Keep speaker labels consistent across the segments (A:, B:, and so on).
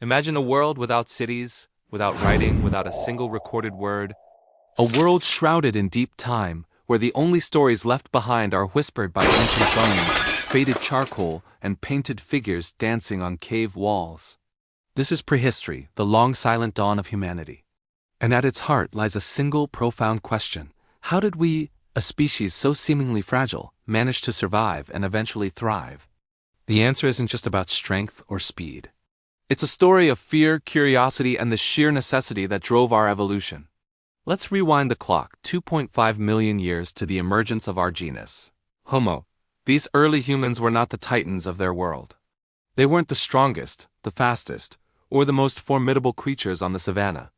A: Imagine a world without cities, without writing, without a single recorded word. A world shrouded in deep time, where the only stories left behind are whispered by ancient bones, faded charcoal, and painted figures dancing on cave walls. This is prehistory, the long silent dawn of humanity. And at its heart lies a single profound question. How did we, a species so seemingly fragile, manage to survive and eventually thrive? The answer isn't just about strength or speed. It's a story of fear, curiosity, and the sheer necessity that drove our evolution. Let's rewind the clock 2.5 million years to the emergence of our genus, Homo. These early humans were not the titans of their world. They weren't the strongest, the fastest, or the most formidable creatures on the savannah.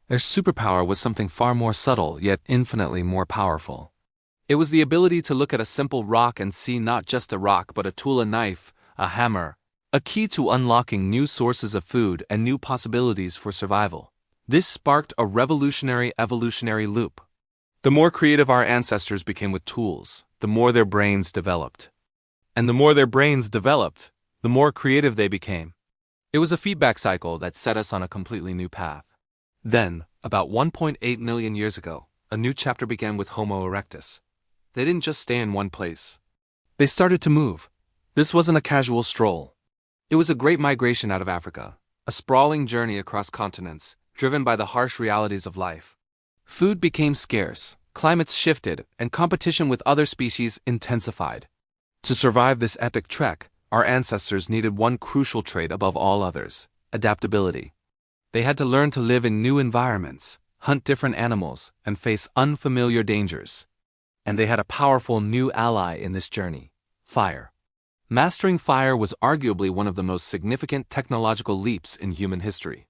A: Their superpower was something far more subtle, yet infinitely more powerful. It was the ability to look at a simple rock and see not just a rock but a tool, a knife, a hammer, a key to unlocking new sources of food and new possibilities for survival. This sparked a revolutionary evolutionary loop. The more creative our ancestors became with tools, the more their brains developed. And the more their brains developed, the more creative they became. It was a feedback cycle that set us on a completely new path. Then, about 1.8 million years ago, a new chapter began with Homo erectus. They didn't just stay in one place. They started to move. This wasn't a casual stroll. It was a great migration out of Africa, a sprawling journey across continents, driven by the harsh realities of life. Food became scarce, climates shifted, and competition with other species intensified. To survive this epic trek, our ancestors needed one crucial trait above all others: adaptability. They had to learn to live in new environments, hunt different animals, and face unfamiliar dangers. And they had a powerful new ally in this journey: fire. Mastering fire was arguably one of the most significant technological leaps in human history.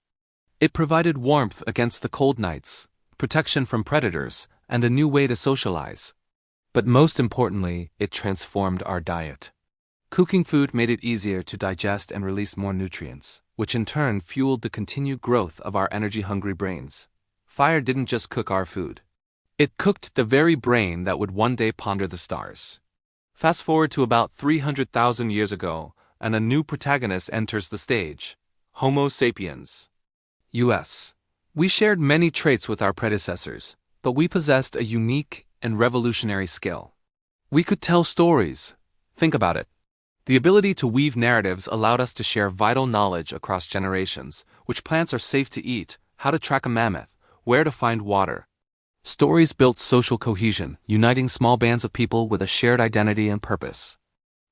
A: It provided warmth against the cold nights, protection from predators, and a new way to socialize. But most importantly, it transformed our diet. Cooking food made it easier to digest and release more nutrients, which in turn fueled the continued growth of our energy-hungry brains. Fire didn't just cook our food. It cooked the very brain that would one day ponder the stars. Fast forward to about 300,000 years ago, and a new protagonist enters the stage: Homo sapiens. U.S. We shared many traits with our predecessors, but we possessed a unique and revolutionary skill. We could tell stories. Think about it. The ability to weave narratives allowed us to share vital knowledge across generations: which plants are safe to eat, how to track a mammoth, where to find water. Stories built social cohesion, uniting small bands of people with a shared identity and purpose.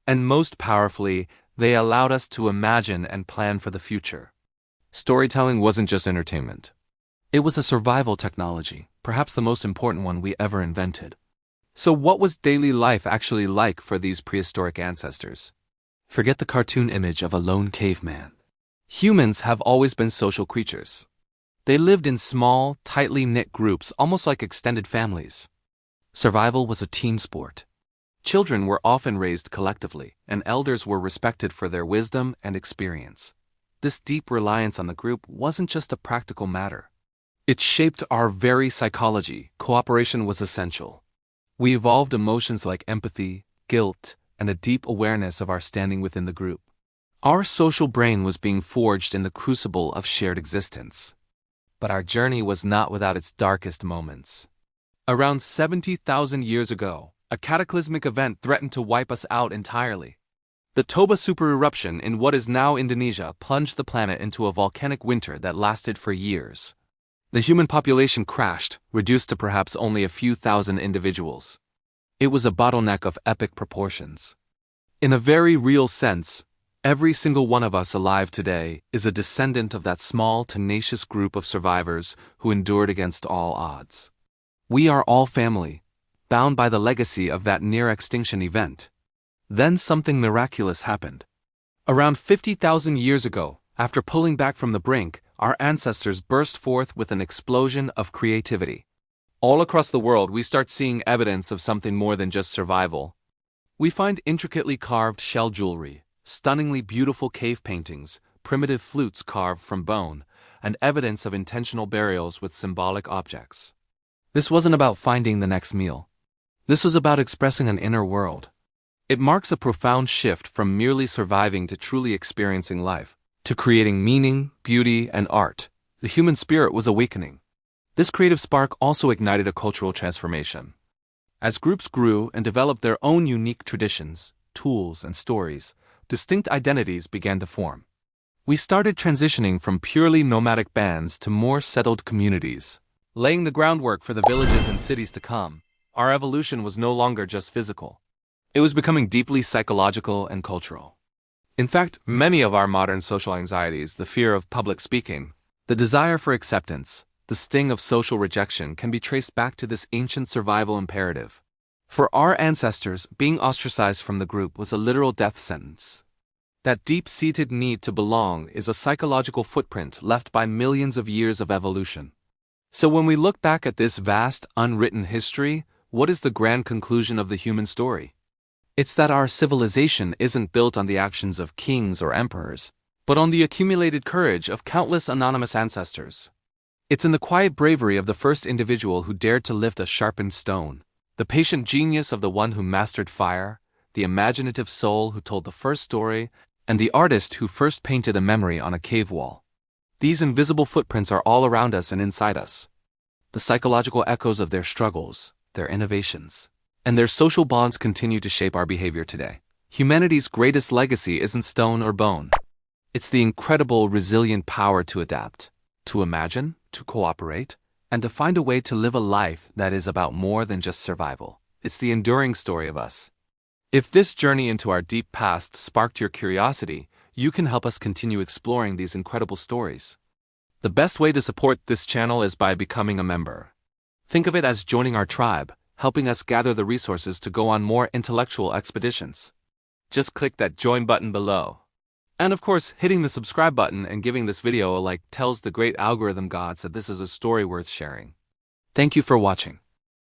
A: And most powerfully, they allowed us to imagine and plan for the future. Storytelling wasn't just entertainment. It was a survival technology, perhaps the most important one we ever invented. So what was daily life actually like for these prehistoric ancestors? Forget the cartoon image of a lone caveman. Humans have always been social creatures. They lived in small, tightly knit groups, almost like extended families. Survival was a team sport. Children were often raised collectively, and elders were respected for their wisdom and experience. This deep reliance on the group wasn't just a practical matter. It shaped our very psychology. Cooperation was essential. We evolved emotions like empathy, guilt, and a deep awareness of our standing within the group. Our social brain was being forged in the crucible of shared existence. But our journey was not without its darkest moments. Around 70,000 years ago, a cataclysmic event threatened to wipe us out entirely. The Toba supereruption in what is now Indonesia plunged the planet into a volcanic winter that lasted for years. The human population crashed, reduced to perhaps only a few thousand individuals. It was a bottleneck of epic proportions. In a very real sense, every single one of us alive today is a descendant of that small, tenacious group of survivors who endured against all odds. We are all family, bound by the legacy of that near-extinction event. Then something miraculous happened. Around 50,000 years ago, after pulling back from the brink, our ancestors burst forth with an explosion of creativity. All across the world, we start seeing evidence of something more than just survival. We find intricately carved shell jewelry, stunningly beautiful cave paintings, primitive flutes carved from bone, and evidence of intentional burials with symbolic objects. This wasn't about finding the next meal. This was about expressing an inner world. It marks a profound shift from merely surviving to truly experiencing life, to creating meaning, beauty, and art. The human spirit was awakening. This creative spark also ignited a cultural transformation. As groups grew and developed their own unique traditions, tools, and stories, distinct identities began to form. We started transitioning from purely nomadic bands to more settled communities, laying the groundwork for the villages and cities to come. Our evolution was no longer just physical. It was becoming deeply psychological and cultural. In fact, many of our modern social anxieties, the fear of public speaking, the desire for acceptance, the sting of social rejection can be traced back to this ancient survival imperative. For our ancestors, being ostracized from the group was a literal death sentence. That deep-seated need to belong is a psychological footprint left by millions of years of evolution. So when we look back at this vast, unwritten history, what is the grand conclusion of the human story? It's that our civilization isn't built on the actions of kings or emperors, but on the accumulated courage of countless anonymous ancestors. It's in the quiet bravery of the first individual who dared to lift a sharpened stone, the patient genius of the one who mastered fire, the imaginative soul who told the first story, and the artist who first painted a memory on a cave wall. These invisible footprints are all around us and inside us. The psychological echoes of their struggles, their innovations, and their social bonds continue to shape our behavior today. Humanity's greatest legacy isn't stone or bone. It's the incredible, resilient power to adapt, to imagine, to cooperate, and to find a way to live a life that is about more than just survival. It's the enduring story of us. If this journey into our deep past sparked your curiosity, you can help us continue exploring these incredible stories. The best way to support this channel is by becoming a member. Think of it as joining our tribe, helping us gather the resources to go on more intellectual expeditions. Just click that join button below. And of course, hitting the subscribe button and giving this video a like tells the great algorithm gods that this is a story worth sharing. Thank you for watching.